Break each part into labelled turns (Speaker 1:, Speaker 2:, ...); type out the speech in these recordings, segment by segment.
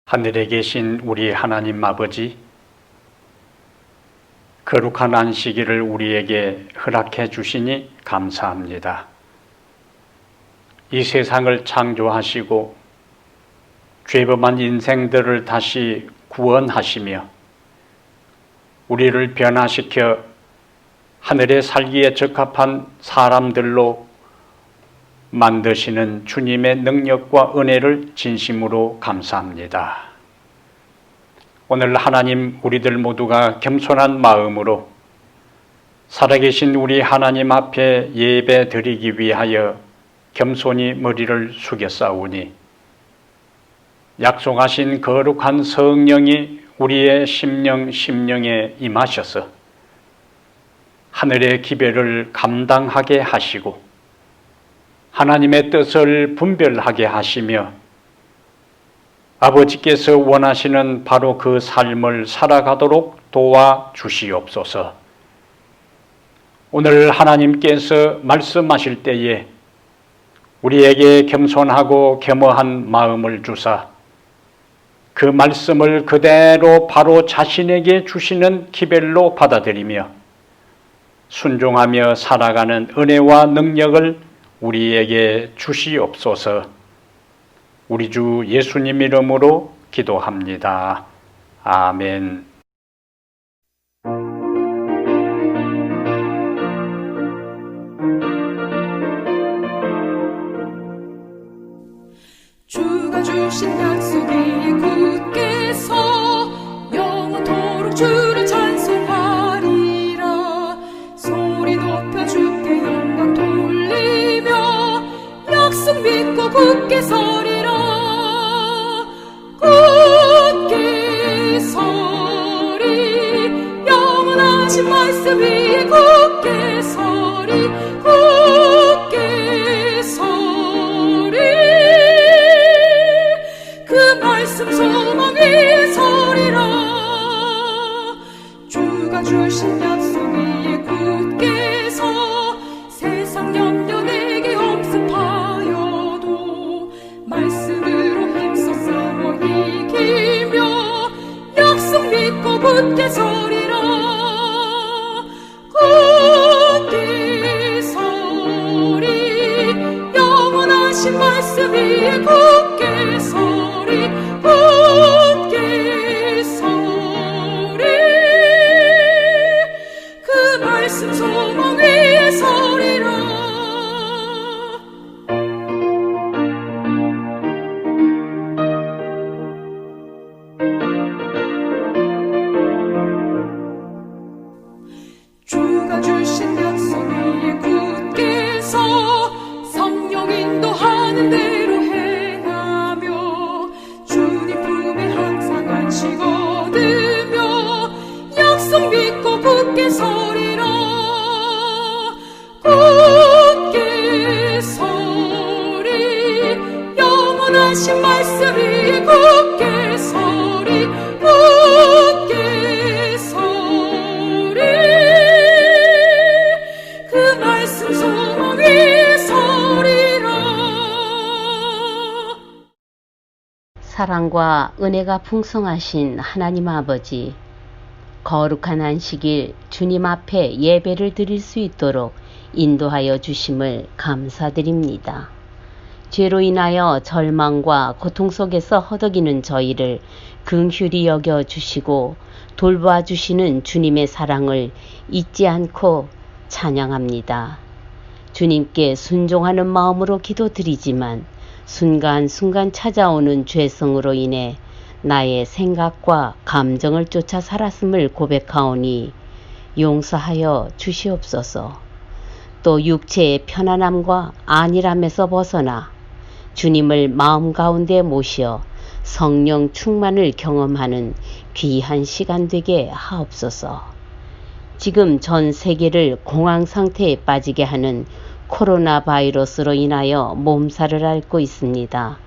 Speaker 1: 하늘에 계신 우리 하나님 아버지, 거룩한 안식일을 우리에게 허락해 주시니 감사합니다. 이 세상을 창조하시고 죄범한 인생들을 다시 구원하시며 우리를 변화시켜 하늘에 살기에 적합한 사람들로 만드시는 주님의 능력과 은혜를 진심으로 감사합니다. 오늘 하나님, 우리들 모두가 겸손한 마음으로 살아계신 우리 하나님 앞에 예배 드리기 위하여 겸손히 머리를 숙였사오니 약속하신 거룩한 성령이 우리의 심령에 임하셔서 하늘의 기별을 감당하게 하시고 하나님의 뜻을 분별하게 하시며 아버지께서 원하시는 바로 그 삶을 살아가도록 도와주시옵소서. 오늘 하나님께서 말씀하실 때에 우리에게 겸손하고 겸허한 마음을 주사 그 말씀을 그대로 바로 자신에게 주시는 기별로 받아들이며 순종하며 살아가는 은혜와 능력을 우리에게 주시옵소서. 우리 주 예수님 이름으로 기도합니다. 아멘.
Speaker 2: 주가 주신 약속 위에 굳게 서 영원토록 주를 찬송하리라. 소리 높여 주께 영광 돌리며 약속 믿고 굳게 서리라. 굳게 서리 영원하신 말씀 위에 굳게 서리. 굳게 서리 그 말씀 소망 위에 서리라. 주가 주신 약속 위에 굳게 서 세상 염려 내게 엄습하여도 말씀으로 힘써 싸워 이기며 약속 믿고 굳게 서리라. 굳게 서리 영원하신 말씀 위에 굳게 서리. 굳게 서리 그 말씀 소망 위에 서리라.
Speaker 3: 사랑과 은혜가 풍성하신 하나님 아버지, 거룩한 안식일 주님 앞에 예배를 드릴 수 있도록 인도하여 주심을 감사드립니다. 죄로 인하여 절망과 고통 속에서 허덕이는 저희를 긍휼히 여겨 주시고 돌보아 주시는 주님의 사랑을 잊지 않고 찬양합니다. 주님께 순종하는 마음으로 기도드리지만 순간순간 찾아오는 죄성으로 인해 나의 생각과 감정을 쫓아 살았음을 고백하오니 용서하여 주시옵소서. 또 육체의 편안함과 안일함에서 벗어나 주님을 마음 가운데 모시어 성령 충만을 경험하는 귀한 시간 되게 하옵소서. 지금 전 세계를 공황 상태에 빠지게 하는 코로나 바이러스로 인하여 몸살을 앓고 있습니다.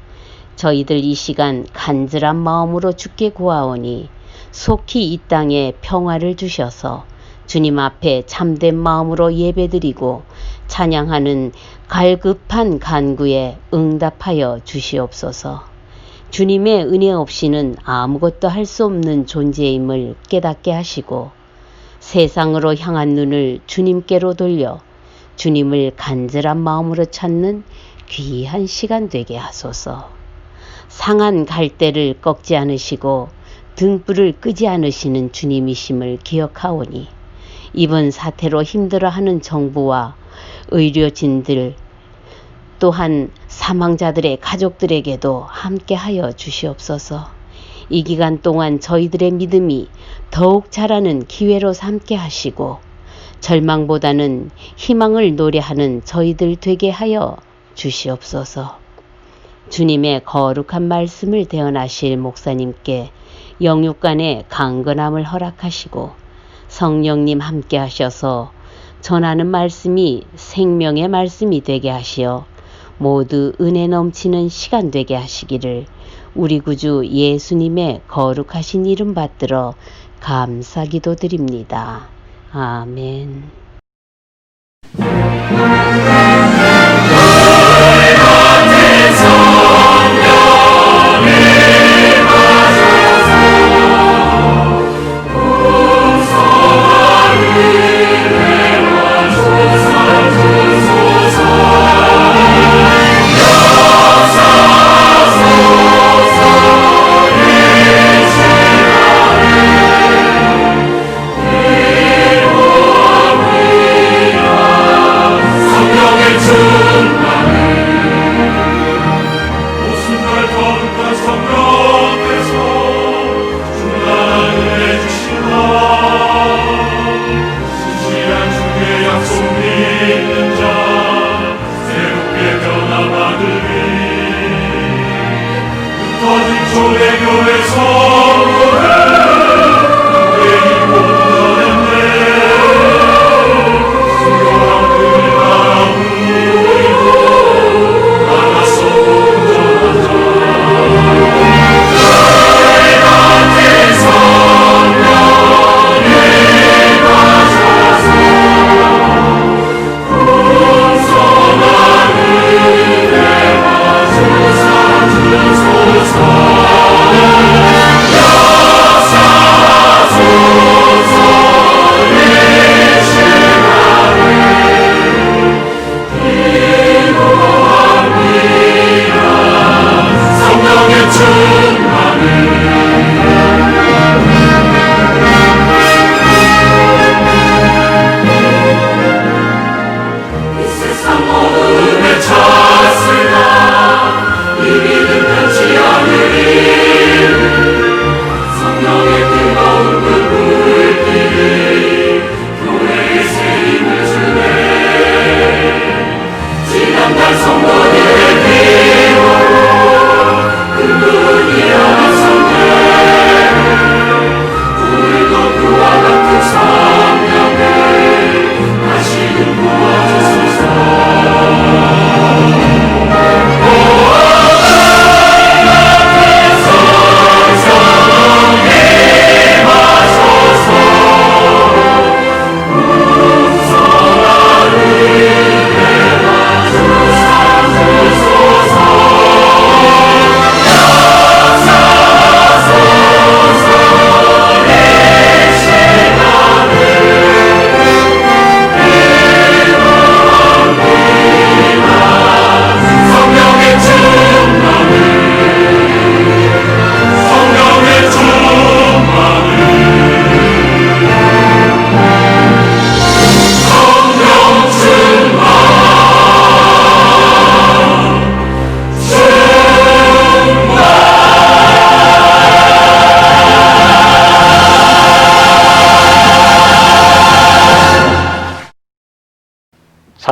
Speaker 3: 저희들 이 시간 간절한 마음으로 주께 구하오니 속히 이 땅에 평화를 주셔서 주님 앞에 참된 마음으로 예배드리고 찬양하는 갈급한 간구에 응답하여 주시옵소서. 주님의 은혜 없이는 아무것도 할 수 없는 존재임을 깨닫게 하시고 세상으로 향한 눈을 주님께로 돌려 주님을 간절한 마음으로 찾는 귀한 시간 되게 하소서. 상한 갈대를 꺾지 않으시고 등불을 끄지 않으시는 주님이심을 기억하오니 이번 사태로 힘들어하는 정부와 의료진들 또한 사망자들의 가족들에게도 함께하여 주시옵소서. 이 기간 동안 저희들의 믿음이 더욱 자라는 기회로 삼게 하시고 절망보다는 희망을 노래하는 저희들 되게 하여 주시옵소서. 주님의 거룩한 말씀을 대언하실 목사님께 영육간의 강건함을 허락하시고 성령님 함께 하셔서 전하는 말씀이 생명의 말씀이 되게 하시어 모두 은혜 넘치는 시간 되게 하시기를 우리 구주 예수님의 거룩하신 이름 받들어 감사 기도드립니다. 아멘.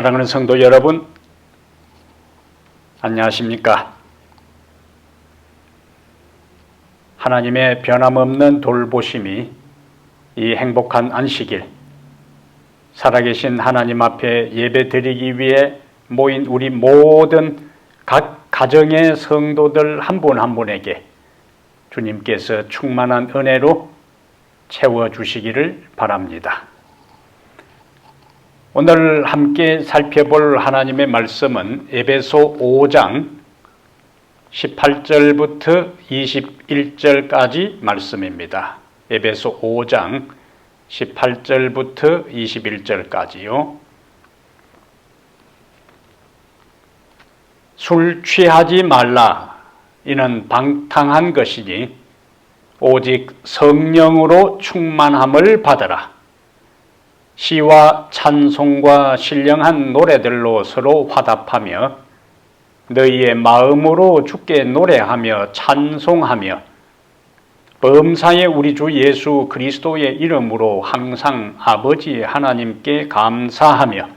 Speaker 1: 사랑하는 성도 여러분, 안녕하십니까? 하나님의 변함없는 돌보심이 이 행복한 안식일, 살아계신 하나님 앞에 예배드리기 위해 모인 우리 모든 각 가정의 성도들 한 분 한 분에게 주님께서 충만한 은혜로 채워주시기를 바랍니다. 오늘 함께 살펴볼 하나님의 말씀은 에베소 5장 18절부터 21절까지 말씀입니다. 에베소 5장 18절부터 21절까지요. 술 취하지 말라. 이는 방탕한 것이니 오직 성령으로 충만함을 받으라. 시와 찬송과 신령한 노래들로 서로 화답하며 너희의 마음으로 주께 노래하며 찬송하며 범사의 우리 주 예수 그리스도의 이름으로 항상 아버지 하나님께 감사하며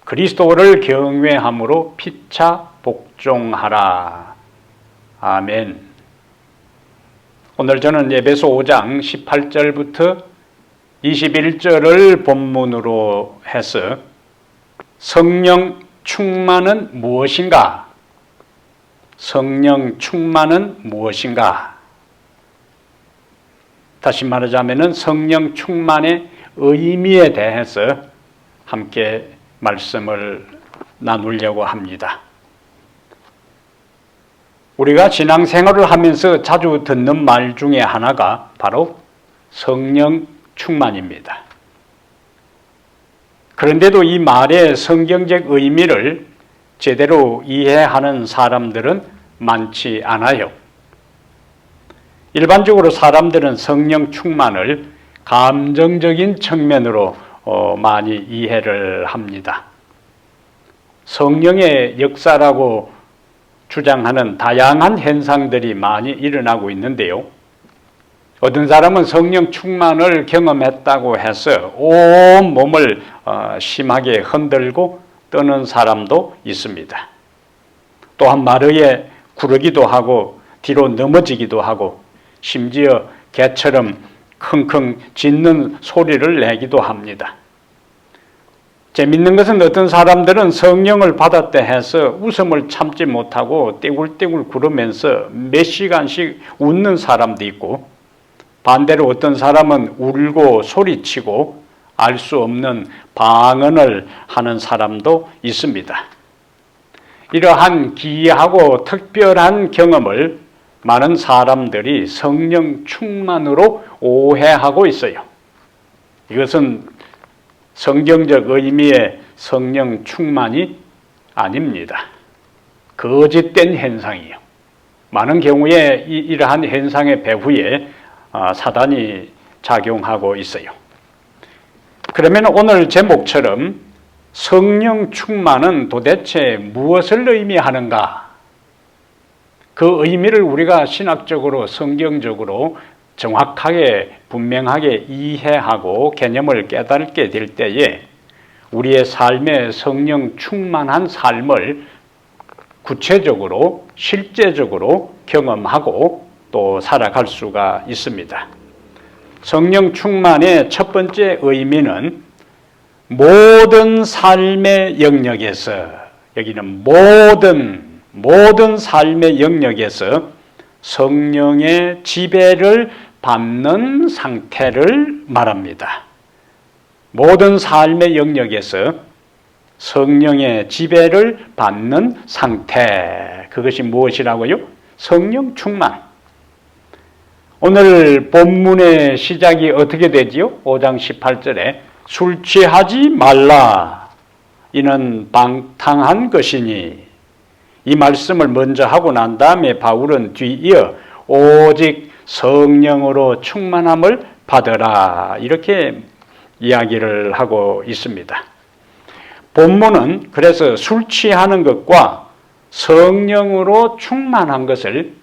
Speaker 1: 그리스도를 경외함으로 피차 복종하라. 아멘. 오늘 저는 에베소 5장 18절부터 21절을 본문으로 해서 성령 충만은 무엇인가? 성령 충만은 무엇인가? 다시 말하자면 성령 충만의 의미에 대해서 함께 말씀을 나누려고 합니다. 우리가 신앙생활을 하면서 자주 듣는 말 중에 하나가 바로 성령 충만입니다. 그런데도 이 말의 성경적 의미를 제대로 이해하는 사람들은 많지 않아요. 일반적으로 사람들은 성령 충만을 감정적인 측면으로 많이 이해를 합니다. 성령의 역사라고 주장하는 다양한 현상들이 많이 일어나고 있는데요. 어떤 사람은 성령 충만을 경험했다고 해서 온 몸을 심하게 흔들고 떠는 사람도 있습니다. 또한 마루에 구르기도 하고 뒤로 넘어지기도 하고 심지어 개처럼 킁킁 짖는 소리를 내기도 합니다. 재밌는 것은 어떤 사람들은 성령을 받았다 해서 웃음을 참지 못하고 떼굴떼굴 구르면서 몇 시간씩 웃는 사람도 있고 반대로 어떤 사람은 울고 소리치고 알 수 없는 방언을 하는 사람도 있습니다. 이러한 기이하고 특별한 경험을 많은 사람들이 성령 충만으로 오해하고 있어요. 이것은 성경적 의미의 성령 충만이 아닙니다. 거짓된 현상이요. 많은 경우에 이러한 현상의 배후에 사단이 작용하고 있어요. 그러면 오늘 제목처럼 성령 충만은 도대체 무엇을 의미하는가? 그 의미를 우리가 신학적으로 성경적으로 정확하게 분명하게 이해하고 개념을 깨닫게 될 때에 우리의 삶에 성령 충만한 삶을 구체적으로 실제적으로 경험하고 또 살아갈 수가 있습니다. 성령 충만의 첫 번째 의미는 모든 삶의 영역에서, 여기는 모든 삶의 영역에서 성령의 지배를 받는 상태를 말합니다. 모든 삶의 영역에서 성령의 지배를 받는 상태, 그것이 무엇이라고요? 성령 충만. 오늘 본문의 시작이 어떻게 되지요? 5장 18절에 술 취하지 말라. 이는 방탕한 것이니. 이 말씀을 먼저 하고 난 다음에 바울은 뒤이어 오직 성령으로 충만함을 받으라. 이렇게 이야기를 하고 있습니다. 본문은 그래서 술 취하는 것과 성령으로 충만한 것을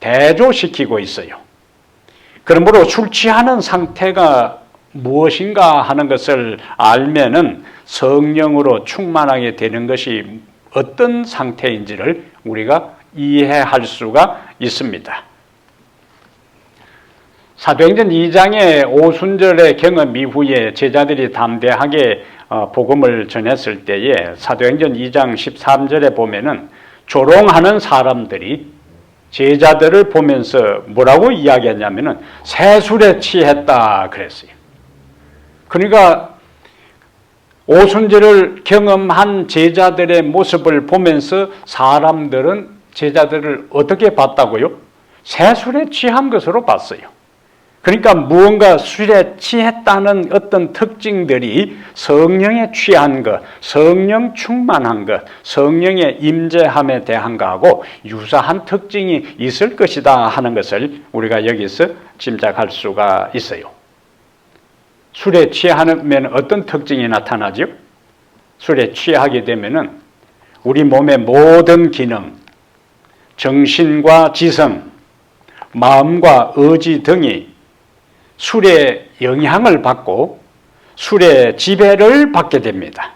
Speaker 1: 대조시키고 있어요. 그러므로 술 취하는 상태가 무엇인가 하는 것을 알면은 성령으로 충만하게 되는 것이 어떤 상태인지를 우리가 이해할 수가 있습니다. 사도행전 2장의 오순절의 경험 이후에 제자들이 담대하게 복음을 전했을 때에 사도행전 2장 13절에 보면은 조롱하는 사람들이 제자들을 보면서 뭐라고 이야기했냐면은 새술에 취했다 그랬어요. 그러니까 오순절을 경험한 제자들의 모습을 보면서 사람들은 제자들을 어떻게 봤다고요? 새술에 취한 것으로 봤어요. 그러니까 무언가 술에 취했다는 어떤 특징들이 성령에 취한 것, 성령 충만한 것, 성령의 임재함에 대한 것하고 유사한 특징이 있을 것이다 하는 것을 우리가 여기서 짐작할 수가 있어요. 술에 취하면 어떤 특징이 나타나죠? 술에 취하게 되면은 우리 몸의 모든 기능, 정신과 지성, 마음과 의지 등이 술의 영향을 받고 술의 지배를 받게 됩니다.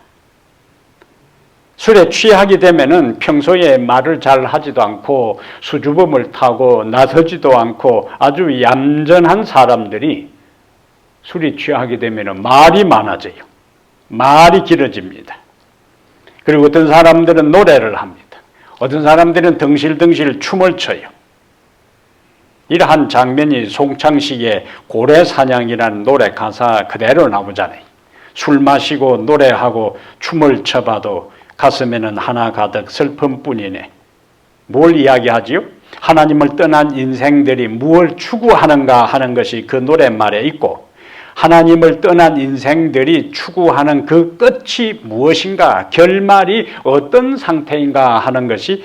Speaker 1: 술에 취하게 되면은 평소에 말을 잘 하지도 않고 수줍음을 타고 나서지도 않고 아주 얌전한 사람들이 술이 취하게 되면은 말이 많아져요. 말이 길어집니다. 그리고 어떤 사람들은 노래를 합니다. 어떤 사람들은 덩실덩실 춤을 춰요. 이러한 장면이 송창식의 고래사냥이라는 노래 가사 그대로 나오잖아요. 술 마시고 노래하고 춤을 춰봐도 가슴에는 하나 가득 슬픔뿐이네. 뭘 이야기하지요? 하나님을 떠난 인생들이 무엇을 추구하는가 하는 것이 그 노랫말에 있고, 하나님을 떠난 인생들이 추구하는 그 끝이 무엇인가, 결말이 어떤 상태인가 하는 것이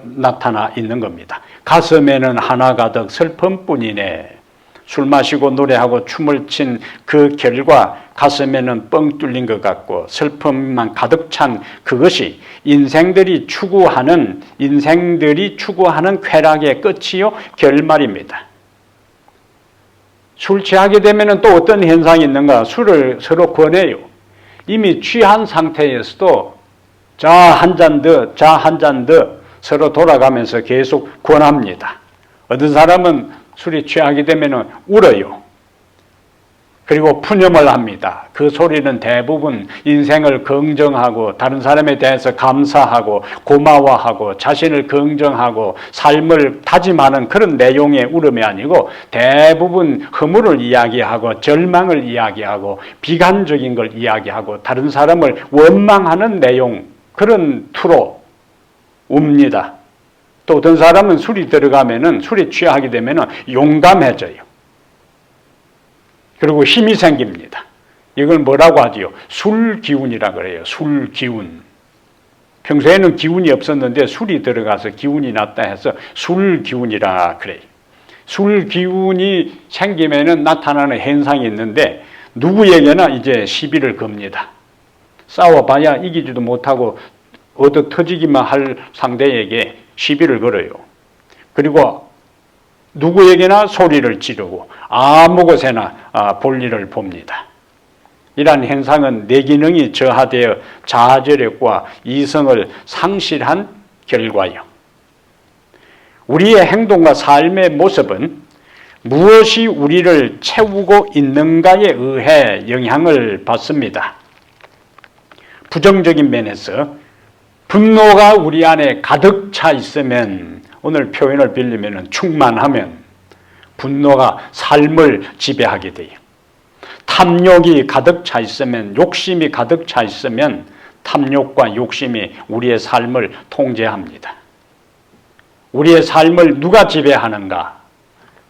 Speaker 1: 나타나 있는 겁니다. 가슴에는 하나 가득 슬픔뿐이네. 술 마시고 노래하고 춤을 춘 그 결과 가슴에는 뻥 뚫린 것 같고 슬픔만 가득 찬 그것이 인생들이 추구하는 쾌락의 끝이요 결말입니다. 술 취하게 되면 또 어떤 현상이 있는가? 술을 서로 권해요. 이미 취한 상태에서도 자 한 잔 더, 자 한 잔 더 서로 돌아가면서 계속 권합니다. 어떤 사람은 술이 취하게 되면 울어요. 그리고 푸념을 합니다. 그 소리는 대부분 인생을 긍정하고 다른 사람에 대해서 감사하고 고마워하고 자신을 긍정하고 삶을 다짐하는 그런 내용의 울음이 아니고 대부분 허물을 이야기하고 절망을 이야기하고 비관적인 걸 이야기하고 다른 사람을 원망하는 내용, 그런 투로 웁니다. 또 어떤 사람은 술이 취하게 되면은 용감해져요. 그리고 힘이 생깁니다. 이걸 뭐라고 하지요? 술 기운이라 그래요. 술 기운. 평소에는 기운이 없었는데 술이 들어가서 기운이 났다 해서 술 기운이라 그래요. 술 기운이 생기면은 나타나는 현상이 있는데 누구에게나 이제 시비를 겁니다. 싸워봐야 이기지도 못하고 얻어 터지기만 할 상대에게 시비를 걸어요. 그리고 누구에게나 소리를 지르고 아무 곳에나 볼일을 봅니다. 이러한 현상은 뇌기능이 저하되어 자아저력과 이성을 상실한 결과요. 우리의 행동과 삶의 모습은 무엇이 우리를 채우고 있는가에 의해 영향을 받습니다. 부정적인 면에서 분노가 우리 안에 가득 차 있으면, 오늘 표현을 빌리면 충만하면 분노가 삶을 지배하게 돼요. 탐욕이 가득 차 있으면, 욕심이 가득 차 있으면 탐욕과 욕심이 우리의 삶을 통제합니다. 우리의 삶을 누가 지배하는가,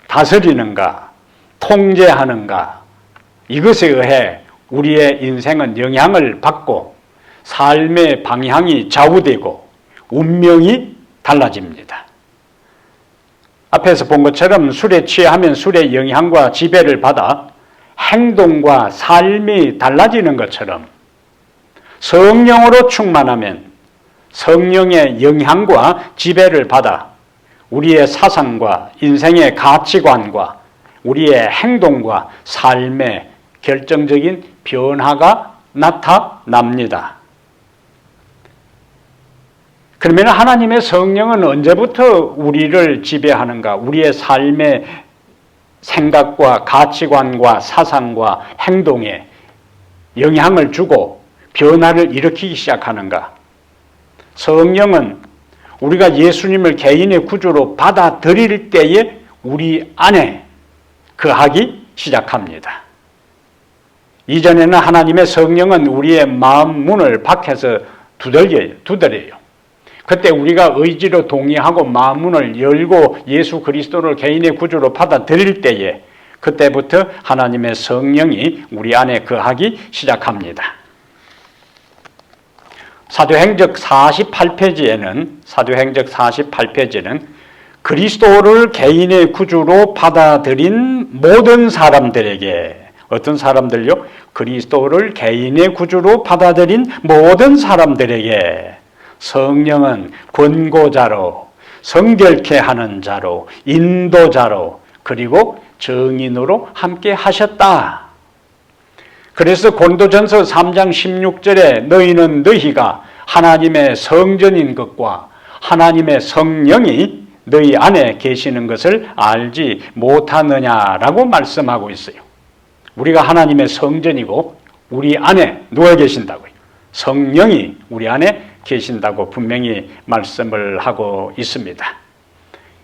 Speaker 1: 다스리는가, 통제하는가, 이것에 의해 우리의 인생은 영향을 받고 삶의 방향이 좌우되고 운명이 달라집니다. 앞에서 본 것처럼 술에 취하면 술의 영향과 지배를 받아 행동과 삶이 달라지는 것처럼 성령으로 충만하면 성령의 영향과 지배를 받아 우리의 사상과 인생의 가치관과 우리의 행동과 삶의 결정적인 변화가 나타납니다. 그러면 하나님의 성령은 언제부터 우리를 지배하는가? 우리의 삶의 생각과 가치관과 사상과 행동에 영향을 주고 변화를 일으키기 시작하는가? 성령은 우리가 예수님을 개인의 구주로 받아들일 때에 우리 안에 거하기 시작합니다. 이전에는 하나님의 성령은 우리의 마음 문을 밖에서 두드려요. 그때 우리가 의지로 동의하고 마음 문을 열고 예수 그리스도를 개인의 구주로 받아들일 때에 그때부터 하나님의 성령이 우리 안에 거하기 시작합니다. 사도행적 48페이지에는 그리스도를 개인의 구주로 받아들인 모든 사람들에게, 어떤 사람들요? 그리스도를 개인의 구주로 받아들인 모든 사람들에게 성령은 권고자로, 성결케 하는 자로, 인도자로, 그리고 증인으로 함께 하셨다. 그래서 고린도전서 3장 16절에 너희는 너희가 하나님의 성전인 것과 하나님의 성령이 너희 안에 계시는 것을 알지 못하느냐라고 말씀하고 있어요. 우리가 하나님의 성전이고 우리 안에 누가 계신다고요? 성령이 우리 안에 계신다고 분명히 말씀을 하고 있습니다.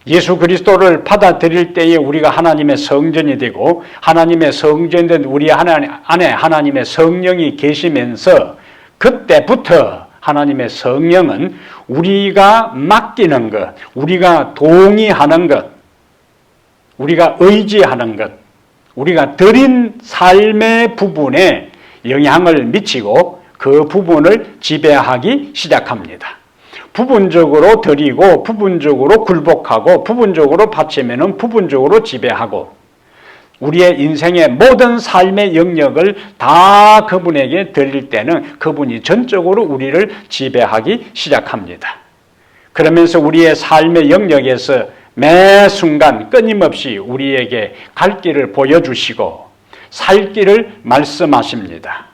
Speaker 1: 예수 그리스도를 받아들일 때에 우리가 하나님의 성전이 되고 하나님의 성전된 우리 안에 하나님의 성령이 계시면서 그때부터 하나님의 성령은 우리가 맡기는 것, 우리가 동의하는 것, 우리가 의지하는 것, 우리가 드린 삶의 부분에 영향을 미치고 그 부분을 지배하기 시작합니다. 부분적으로 드리고 부분적으로 굴복하고 부분적으로 바치면은 부분적으로 지배하고 우리의 인생의 모든 삶의 영역을 다 그분에게 드릴 때는 그분이 전적으로 우리를 지배하기 시작합니다. 그러면서 우리의 삶의 영역에서 매 순간 끊임없이 우리에게 갈 길을 보여주시고 살 길을 말씀하십니다.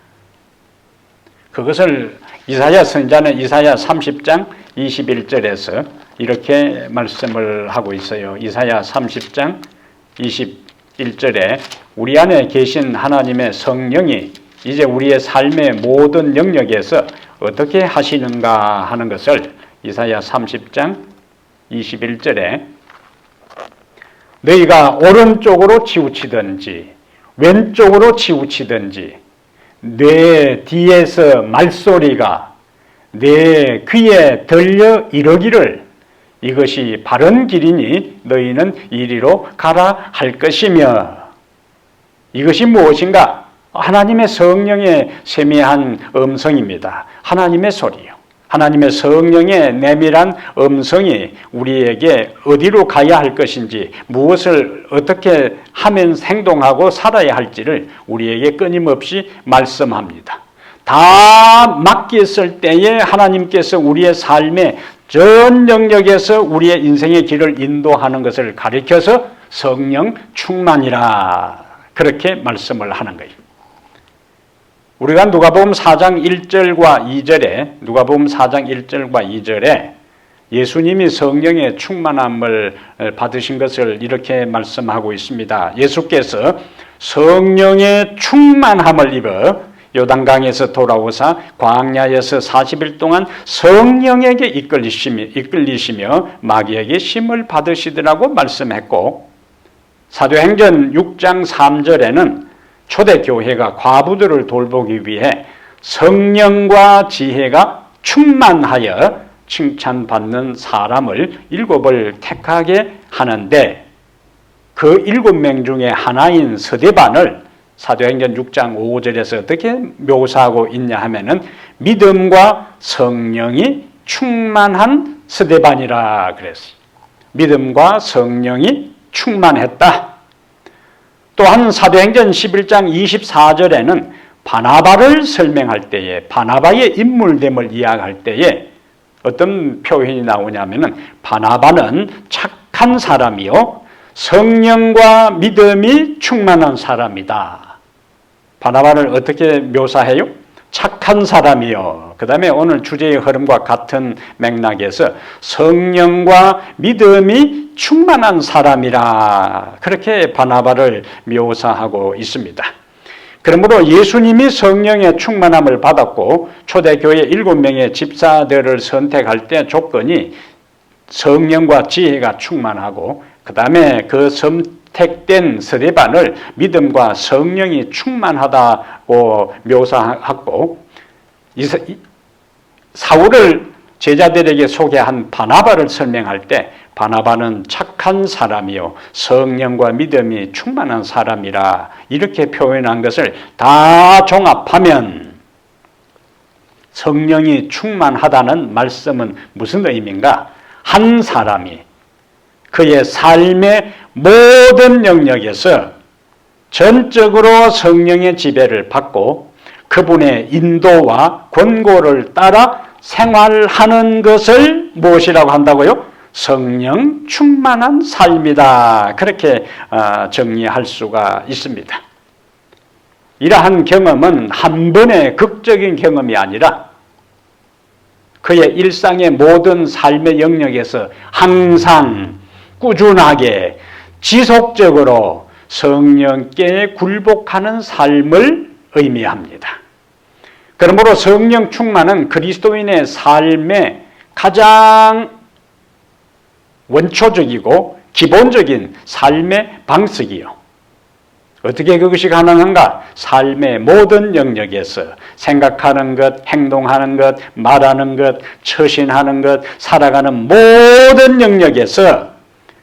Speaker 1: 그것을 이사야 선지자는 이사야 30장 21절에서 이렇게 말씀을 하고 있어요. 이사야 30장 21절에 우리 안에 계신 하나님의 성령이 이제 우리의 삶의 모든 영역에서 어떻게 하시는가 하는 것을 이사야 30장 21절에 너희가 오른쪽으로 치우치든지 왼쪽으로 치우치든지 내 뒤에서 말소리가 내 귀에 들려 이르기를 이것이 바른 길이니 너희는 이리로 가라 할 것이며 이것이 무엇인가? 하나님의 성령의 세미한 음성입니다. 하나님의 소리요. 하나님의 성령의 내밀한 음성이 우리에게 어디로 가야 할 것인지 무엇을 어떻게 하면 행동하고 살아야 할지를 우리에게 끊임없이 말씀합니다. 다 맡겼을 때에 하나님께서 우리의 삶의 전 영역에서 우리의 인생의 길을 인도하는 것을 가리켜서 성령 충만이라 그렇게 말씀을 하는 거예요. 우리가 누가복음 4장 1절과 2절에 예수님이 성령의 충만함을 받으신 것을 이렇게 말씀하고 있습니다. 예수께서 성령의 충만함을 입어 요단강에서 돌아오사 광야에서 40일 동안 성령에게 이끌리시며 마귀에게 심을 받으시더라고 말씀했고 사도행전 6장 3절에는 초대교회가 과부들을 돌보기 위해 성령과 지혜가 충만하여 칭찬받는 사람을 7을 택하게 하는데 그 7명 중에 하나인 스데반을 사도행전 6장 5절에서 어떻게 묘사하고 있냐 하면은 믿음과 성령이 충만한 스데반이라 그랬어요. 믿음과 성령이 충만했다. 또한 사도행전 11장 24절에는 바나바를 설명할 때에 바나바의 인물됨을 이야기할 때에 어떤 표현이 나오냐면은 바나바는 착한 사람이요 성령과 믿음이 충만한 사람이다. 바나바를 어떻게 묘사해요? 착한 사람이요. 그 다음에 오늘 주제의 흐름과 같은 맥락에서 성령과 믿음이 충만한 사람이라 그렇게 바나바를 묘사하고 있습니다. 그러므로 예수님이 성령의 충만함을 받았고 초대교회 7명의 집사들을 선택할 때 조건이 성령과 지혜가 충만하고 그 다음에 그 선택된 스데반을 믿음과 성령이 충만하다고 묘사하고 사울을 제자들에게 소개한 바나바를 설명할 때 바나바는 착한 사람이요 성령과 믿음이 충만한 사람이라 이렇게 표현한 것을 다 종합하면 성령이 충만하다는 말씀은 무슨 의미인가? 한 사람이 그의 삶의 모든 영역에서 전적으로 성령의 지배를 받고 그분의 인도와 권고를 따라 생활하는 것을 무엇이라고 한다고요? 성령 충만한 삶이다. 그렇게 정리할 수가 있습니다. 이러한 경험은 한 번의 극적인 경험이 아니라 그의 일상의 모든 삶의 영역에서 항상 꾸준하게 지속적으로 성령께 굴복하는 삶을 의미합니다. 그러므로 성령 충만은 그리스도인의 삶의 가장 원초적이고 기본적인 삶의 방식이요. 어떻게 그것이 가능한가? 삶의 모든 영역에서 생각하는 것, 행동하는 것, 말하는 것, 처신하는 것, 살아가는 모든 영역에서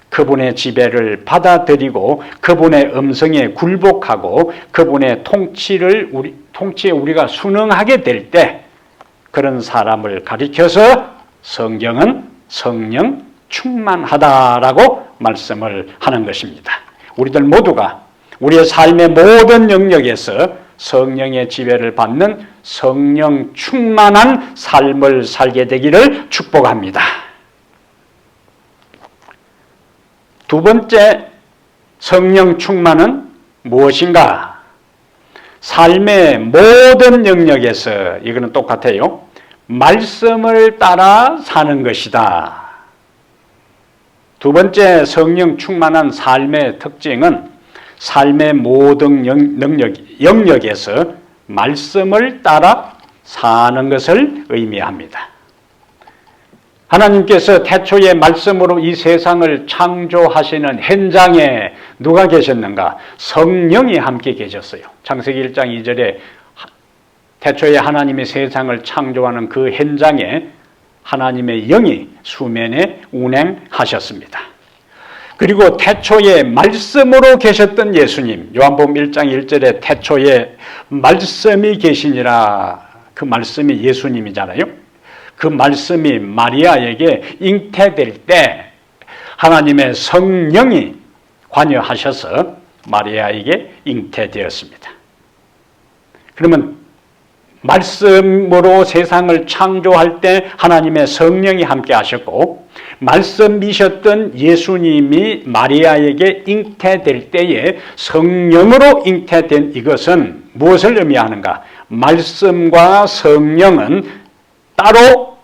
Speaker 1: 그분의 지배를 받아들이고 그분의 음성에 굴복하고 그분의 통치에 우리가 순응하게 될 때 그런 사람을 가리켜서 성경은 성령 충만하다라고 말씀을 하는 것입니다. 우리들 모두가 우리의 삶의 모든 영역에서 성령의 지배를 받는 성령 충만한 삶을 살게 되기를 축복합니다. 두 번째 성령 충만은 무엇인가? 삶의 모든 영역에서 이거는 똑같아요. 말씀을 따라 사는 것이다. 두 번째 성령 충만한 삶의 특징은 삶의 모든 영역에서 말씀을 따라 사는 것을 의미합니다. 하나님께서 태초의 말씀으로 이 세상을 창조하시는 현장에 누가 계셨는가? 성령이 함께 계셨어요. 창세기 1장 2절에 태초에 하나님의 세상을 창조하는 그 현장에 하나님의 영이 수면에 운행하셨습니다. 그리고 태초에 말씀으로 계셨던 예수님, 요한복음 1장 1절에 태초에 말씀이 계시니라, 그 말씀이 예수님이잖아요. 그 말씀이 마리아에게 잉태될 때 하나님의 성령이 관여하셔서 마리아에게 잉태되었습니다. 그러면 말씀으로 세상을 창조할 때 하나님의 성령이 함께 하셨고 말씀이셨던 예수님이 마리아에게 잉태될 때에 성령으로 잉태된 이것은 무엇을 의미하는가? 말씀과 성령은 따로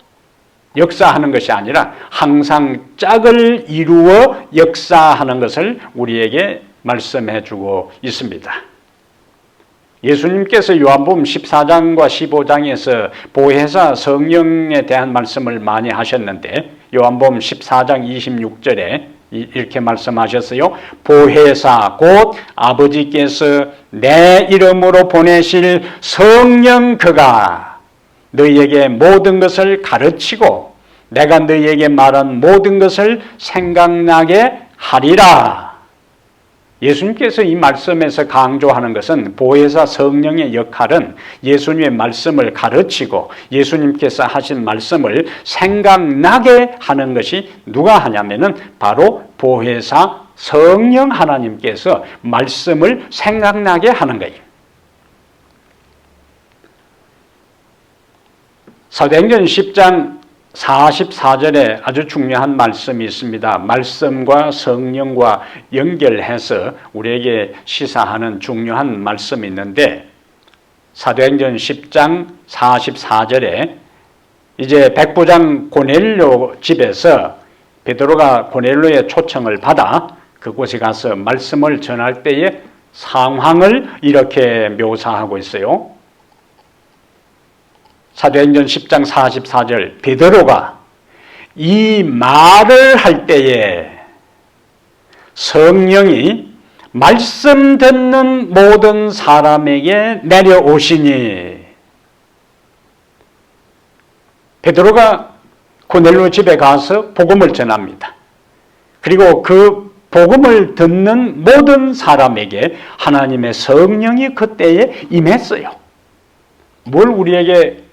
Speaker 1: 역사하는 것이 아니라 항상 짝을 이루어 역사하는 것을 우리에게 말씀해 주고 있습니다. 예수님께서 요한복음 14장과 15장에서 보혜사 성령에 대한 말씀을 많이 하셨는데 요한복음 14장 26절에 이렇게 말씀하셨어요. 보혜사 곧 아버지께서 내 이름으로 보내실 성령 그가 너희에게 모든 것을 가르치고 내가 너희에게 말한 모든 것을 생각나게 하리라. 예수님께서 이 말씀에서 강조하는 것은 보혜사 성령의 역할은 예수님의 말씀을 가르치고 예수님께서 하신 말씀을 생각나게 하는 것이 누가 하냐면은 바로 보혜사 성령 하나님께서 말씀을 생각나게 하는 거예요. 사도행전 10장 44절에 아주 중요한 말씀이 있습니다. 말씀과 성령과 연결해서 우리에게 시사하는 중요한 말씀이 있는데 사도행전 10장 44절에 이제 백부장 고넬료 집에서 베드로가 고넬료의 초청을 받아 그곳에 가서 말씀을 전할 때의 상황을 이렇게 묘사하고 있어요. 사도행전 10장 44절, 베드로가 이 말을 할 때에 성령이 말씀 듣는 모든 사람에게 내려오시니, 베드로가 고넬료 집에 가서 복음을 전합니다. 그리고 그 복음을 듣는 모든 사람에게 하나님의 성령이 그때에 임했어요. 뭘 우리에게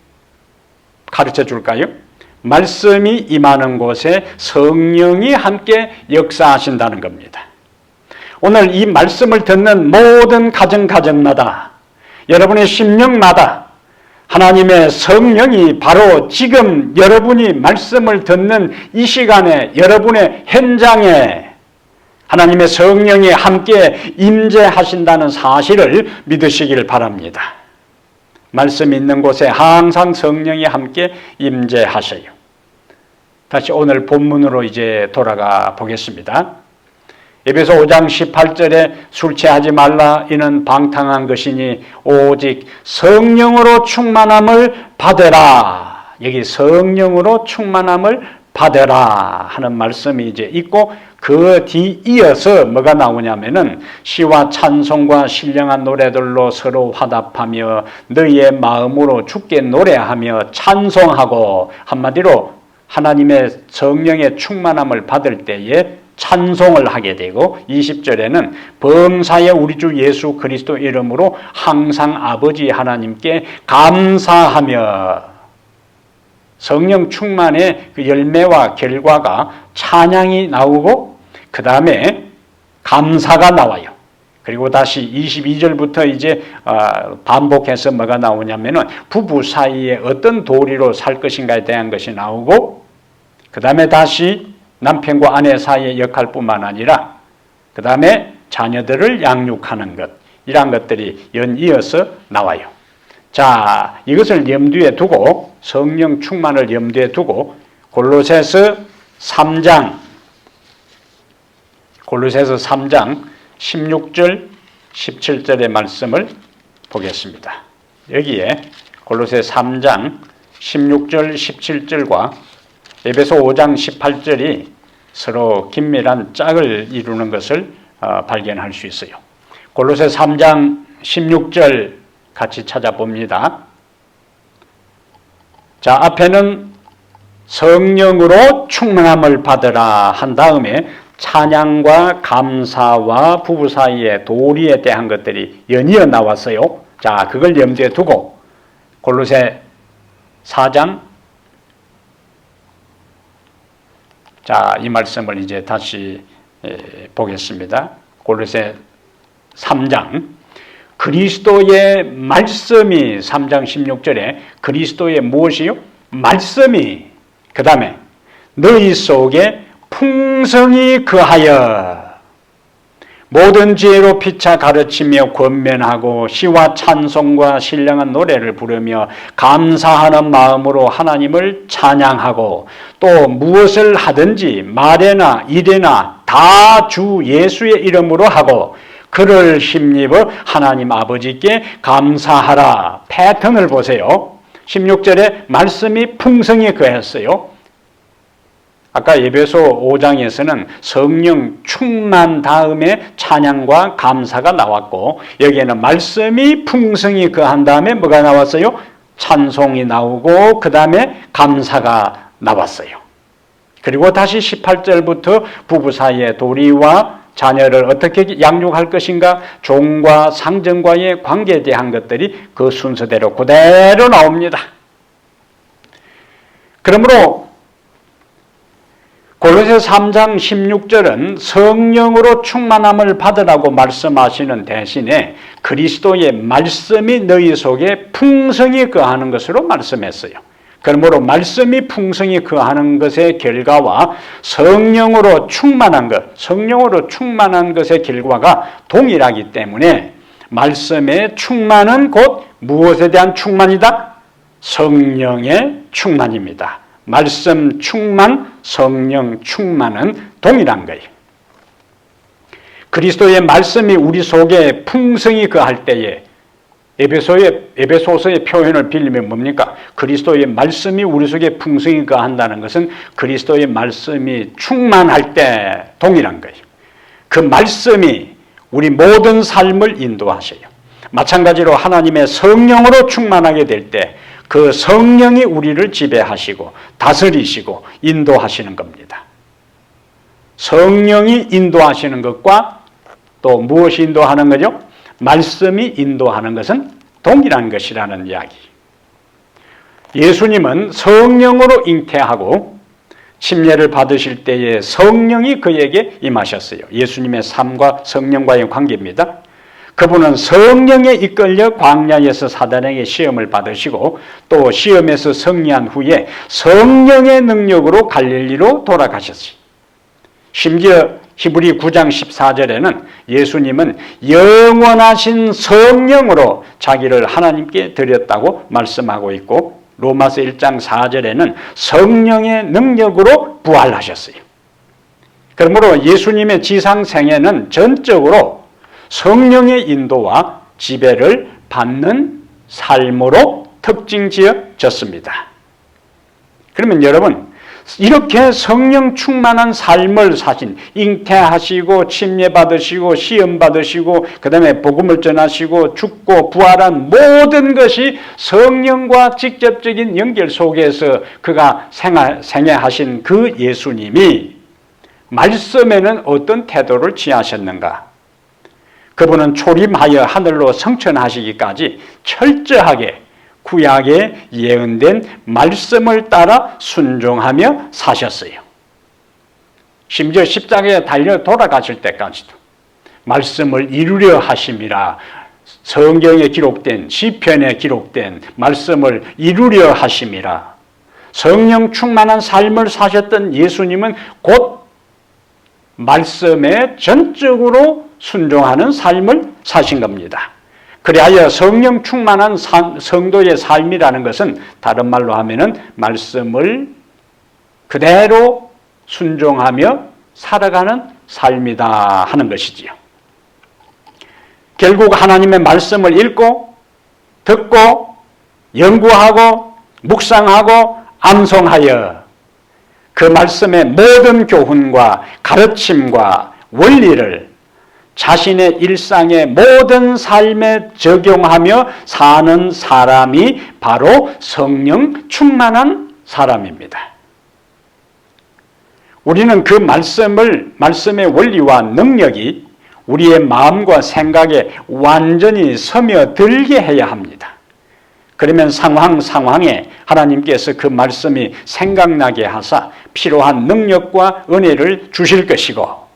Speaker 1: 가르쳐 줄까요? 말씀이 임하는 곳에 성령이 함께 역사하신다는 겁니다. 오늘 이 말씀을 듣는 모든 가정마다, 여러분의 심령마다 하나님의 성령이 바로 지금 여러분이 말씀을 듣는 이 시간에, 여러분의 현장에 하나님의 성령이 함께 임재하신다는 사실을 믿으시길 바랍니다. 말씀 있는 곳에 항상 성령이 함께 임재하셔요. 다시 오늘 본문으로 이제 돌아가 보겠습니다. 에베소 5장 18절에 술 취하지 말라, 이는 방탕한 것이니 오직 성령으로 충만함을 받으라. 여기 성령으로 충만함을 받으라 하는 말씀이 이제 있고, 그 뒤 이어서 뭐가 나오냐면은 시와 찬송과 신령한 노래들로 서로 화답하며 너희의 마음으로 주께 노래하며 찬송하고, 한마디로 하나님의 성령의 충만함을 받을 때에 찬송을 하게 되고, 20절에는 범사에 우리 주 예수 그리스도 이름으로 항상 아버지 하나님께 감사하며, 성령 충만의 그 열매와 결과가 찬양이 나오고 그 다음에 감사가 나와요. 그리고 다시 22절부터 이제 반복해서 뭐가 나오냐면은 부부 사이에 어떤 도리로 살 것인가에 대한 것이 나오고, 그 다음에 다시 남편과 아내 사이의 역할뿐만 아니라 그 다음에 자녀들을 양육하는 것, 이러한 것들이 연이어서 나와요. 자, 이것을 염두에 두고, 성령 충만을 염두에 두고 골로새서 3장 16절 17절의 말씀을 보겠습니다. 여기에 골로새 3장 16절 17절과 에베소 5장 18절이 서로 긴밀한 짝을 이루는 것을 발견할 수 있어요. 골로새 3장 16절 같이 찾아봅니다. 자, 앞에는 성령으로 충만함을 받으라 한 다음에 찬양과 감사와 부부 사이의 도리에 대한 것들이 연이어 나왔어요. 자, 그걸 염두에 두고 골로새 4장, 자, 이 말씀을 이제 다시 보겠습니다. 골로새 3장, 그리스도의 말씀이, 3장 16절에 그리스도의 무엇이요? 말씀이, 그 다음에 너희 속에 풍성히 거하여 모든 지혜로 피차 가르치며 권면하고 시와 찬송과 신령한 노래를 부르며 감사하는 마음으로 하나님을 찬양하고, 또 무엇을 하든지 말에나 일에나 다 주 예수의 이름으로 하고 그를 힘입어 하나님 아버지께 감사하라. 패턴을 보세요. 16절에 말씀이 풍성히 거했어요. 아까 에베소 5장에서는 성령 충만 다음에 찬양과 감사가 나왔고, 여기에는 말씀이 풍성히 거한 다음에 뭐가 나왔어요? 찬송이 나오고 그 다음에 감사가 나왔어요. 그리고 다시 18절부터 부부 사이의 도리와 자녀를 어떻게 양육할 것인가, 종과 상전과의 관계에 대한 것들이 그 순서대로 그대로 나옵니다. 그러므로 골로새 3장 16절은 성령으로 충만함을 받으라고 말씀하시는 대신에 그리스도의 말씀이 너희 속에 풍성히 거하는 것으로 말씀했어요. 그러므로 말씀이 풍성히 거하는 것의 결과와 성령으로 충만한 것, 성령으로 충만한 것의 결과가 동일하기 때문에 말씀의 충만은 곧 무엇에 대한 충만이다? 성령의 충만입니다. 말씀 충만, 성령 충만은 동일한 거예요. 그리스도의 말씀이 우리 속에 풍성히 거할 때에 에베소서의 표현을 빌리면 뭡니까? 그리스도의 말씀이 우리 속에 풍성히 거한다는 것은 그리스도의 말씀이 충만할 때 동일한 거예요. 그 말씀이 우리 모든 삶을 인도하셔요. 마찬가지로 하나님의 성령으로 충만하게 될 때 그 성령이 우리를 지배하시고 다스리시고 인도하시는 겁니다. 성령이 인도하시는 것과 또 무엇이 인도하는 거죠? 말씀이 인도하는 것은 동일한 것이라는 이야기. 예수님은 성령으로 잉태하고 침례를 받으실 때에 성령이 그에게 임하셨어요. 예수님의 삶과 성령과의 관계입니다. 그분은 성령에 이끌려 광야에서 사단에게 시험을 받으시고 또 시험에서 승리한 후에 성령의 능력으로 갈릴리로 돌아가셨어요. 심지어 히브리 9장 14절에는 예수님은 영원하신 성령으로 자기를 하나님께 드렸다고 말씀하고 있고 로마서 1장 4절에는 성령의 능력으로 부활하셨어요. 그러므로 예수님의 지상생애는 전적으로 성령의 인도와 지배를 받는 삶으로 특징 지어졌습니다. 그러면 여러분, 이렇게 성령 충만한 삶을 사신, 잉태하시고 침례 받으시고 시험 받으시고 그 다음에 복음을 전하시고 죽고 부활한 모든 것이 성령과 직접적인 연결 속에서 그가 생애하신 그 예수님이 말씀에는 어떤 태도를 취하셨는가? 그분은 초림하여 하늘로 승천하시기까지 철저하게 구약에 예언된 말씀을 따라 순종하며 사셨어요. 심지어 십자가에 달려 돌아가실 때까지도 말씀을 이루려 하심이라 성경에 기록된 시편에 기록된 말씀을 이루려 하심이라 성령 충만한 삶을 사셨던 예수님은 곧 말씀에 전적으로 순종하는 삶을 사신 겁니다. 그리하여 성령 충만한 성도의 삶이라는 것은 다른 말로 하면은 말씀을 그대로 순종하며 살아가는 삶이다 하는 것이지요. 결국 하나님의 말씀을 읽고 듣고 연구하고 묵상하고 암송하여 그 말씀의 모든 교훈과 가르침과 원리를 자신의 일상의 모든 삶에 적용하며 사는 사람이 바로 성령 충만한 사람입니다. 우리는 그 말씀의 원리와 능력이 우리의 마음과 생각에 완전히 스며들게 해야 합니다. 그러면 상황에 하나님께서 그 말씀이 생각나게 하사 필요한 능력과 은혜를 주실 것이고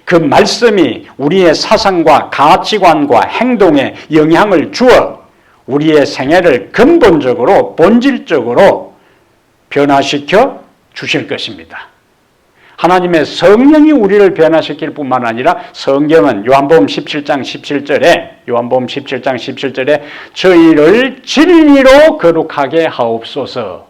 Speaker 1: 그 말씀이 우리의 사상과 가치관과 행동에 영향을 주어 우리의 생애를 근본적으로 본질적으로 변화시켜 주실 것입니다. 하나님의 성령이 우리를 변화시킬 뿐만 아니라 성경은 요한복음 17장 17절에 저희를 진리로 거룩하게 하옵소서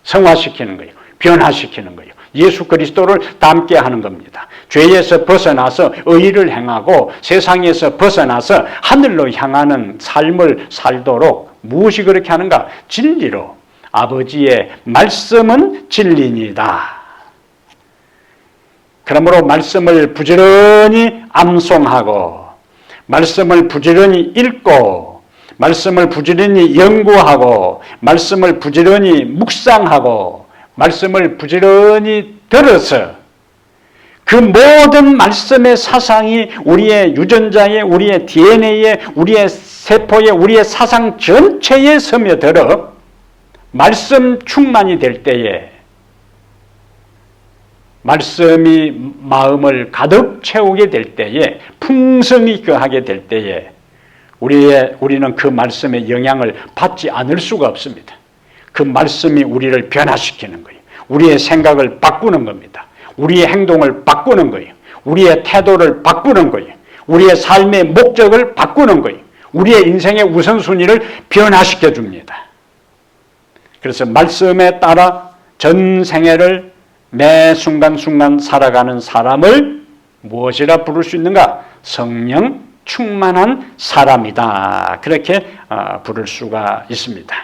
Speaker 1: 성화시키는 거예요. 변화시키는 거예요. 예수 그리스도를 닮게 하는 겁니다. 죄에서 벗어나서 의를 행하고 세상에서 벗어나서 하늘로 향하는 삶을 살도록 무엇이 그렇게 하는가? 진리로. 아버지의 말씀은 진리니다. 그러므로 말씀을 부지런히 암송하고 말씀을 부지런히 읽고 말씀을 부지런히 연구하고 말씀을 부지런히 묵상하고 말씀을 부지런히 들어서 그 모든 말씀의 사상이 우리의 유전자에 우리의 DNA에 우리의 세포에 우리의 사상 전체에 스며들어 말씀 충만이 될 때에 말씀이 마음을 가득 채우게 될 때에 풍성히 거하게 될 때에 우리는 그 말씀의 영향을 받지 않을 수가 없습니다. 그 말씀이 우리를 변화시키는 거예요. 우리의 생각을 바꾸는 겁니다. 우리의 행동을 바꾸는 거예요. 우리의 태도를 바꾸는 거예요. 우리의 삶의 목적을 바꾸는 거예요. 우리의 인생의 우선순위를 변화시켜 줍니다. 그래서 말씀에 따라 전 생애를 매 순간순간 살아가는 사람을 무엇이라 부를 수 있는가? 성령 충만한 사람이다. 그렇게 부를 수가 있습니다.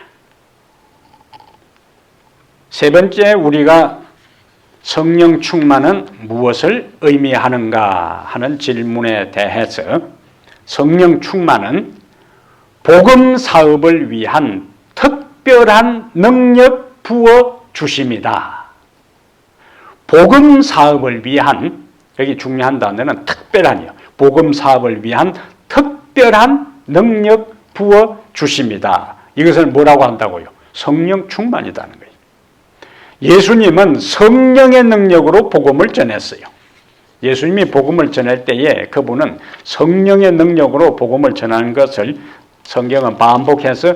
Speaker 1: 세 번째, 우리가 성령 충만은 무엇을 의미하는가 하는 질문에 대해서 성령 충만은 복음 사업을 위한 특별한 능력 부어 주심이다. 복음 사업을 위한, 여기 중요한 단어는 특별한이요. 복음 사업을 위한 특별한 능력 부어 주심이다. 이것을 뭐라고 한다고요? 성령 충만이라는 거예요. 예수님은 성령의 능력으로 복음을 전했어요. 예수님이 복음을 전할 때에 그분은 성령의 능력으로 복음을 전하는 것을 성경은 반복해서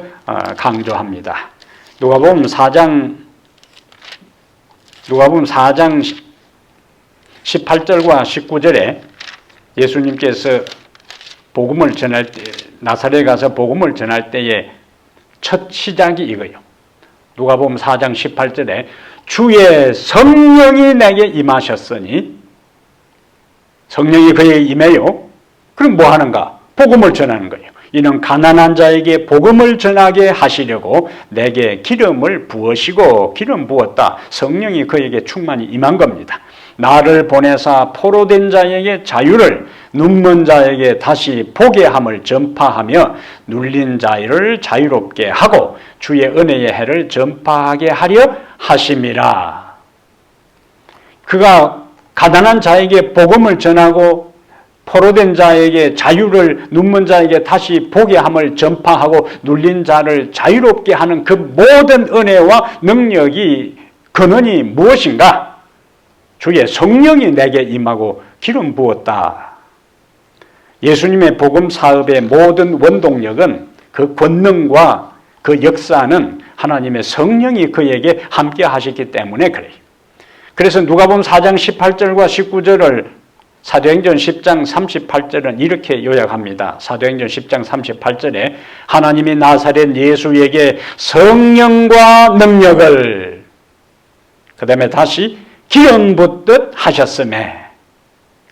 Speaker 1: 강조합니다. 누가복음 4장 18절과 19절에 예수님께서 복음을 전할 때, 나사렛에 가서 복음을 전할 때에 첫 시작이 이거예요. 누가복음 4장 18절에 주의 성령이 내게 임하셨으니, 성령이 그에게 임해요. 그럼 뭐 하는가? 복음을 전하는 거예요. 이는 가난한 자에게 복음을 전하게 하시려고 내게 기름을 부으시고, 기름 부었다. 성령이 그에게 충만히 임한 겁니다. 나를 보내사 포로된 자에게 자유를, 눈먼 자에게 다시 보게 함을 전파하며 눌린 자를 자유롭게 하고 주의 은혜의 해를 전파하게 하려 하심이라. 그가 가난한 자에게 복음을 전하고 포로된 자에게 자유를, 눈먼 자에게 다시 보게 함을 전파하고 눌린 자를 자유롭게 하는 그 모든 은혜와 능력이 근원이 무엇인가? 주의 성령이 내게 임하고 기름 부었다. 예수님의 복음 사업의 모든 원동력은, 그 권능과 그 역사는 하나님의 성령이 그에게 함께 하셨기 때문에 그래요. 그래서 누가복음 4장 18절과 19절을 사도행전 10장 38절은 이렇게 요약합니다. 사도행전 10장 38절에 하나님이 나사렛 예수에게 성령과 능력을, 그 다음에 다시 기름 붓듯 하셨음에